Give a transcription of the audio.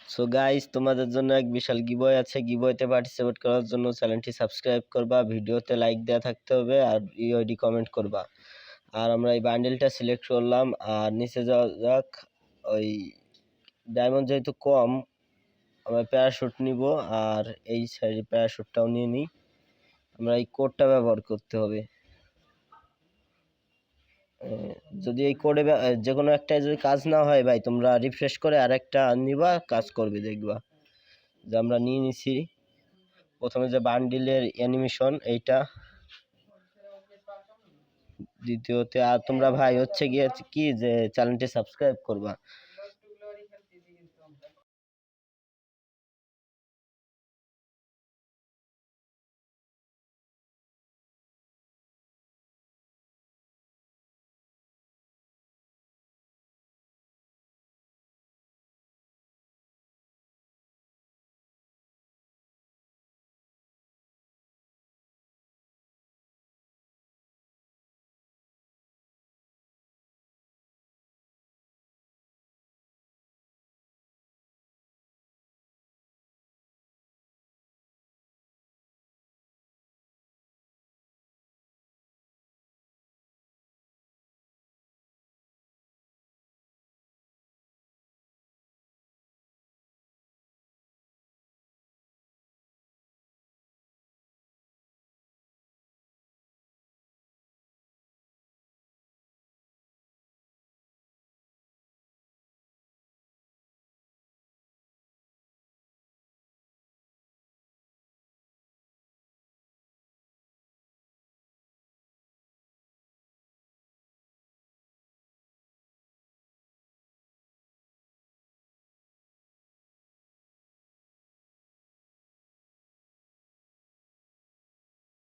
So guys, তোমাদের জন্য এক বিশাল গিভওয়ে আছে। গিভওয়েতে পার্টিসিপেট করার জন্য চ্যানেলটি সাবস্ক্রাইব করবা, ভিডিওতে লাইক দেওয়া থাকতে হবে আর ইউআইডি কমেন্ট করবা। আর আমরা এই বান্ডেলটা সিলেক্ট করলাম। আর নিচে যাওয়া যাক। ওই ডায়মন্ড যেহেতু কম, আমরা প্যারাশুট নিব। আর এই সাইডে প্যারাশুটটাও নিয়ে নিই। আমরা এই কোডটা ব্যবহার করতে হবে। যদি এই কোডে যে কোনো একটাই যদি কাজ না হয় ভাই, তোমরা রিফ্রেশ করে আরেকটা নিবা, কাজ করবে, দেখবা। যে আমরা নিয়ে নিছি প্রথমে যে বান্ডিলের অ্যানিমেশন এইটা, দ্বিতীয়তে। আর তোমরা ভাই হচ্ছে গিয়ে কি যে চ্যানেলটি সাবস্ক্রাইব করবা।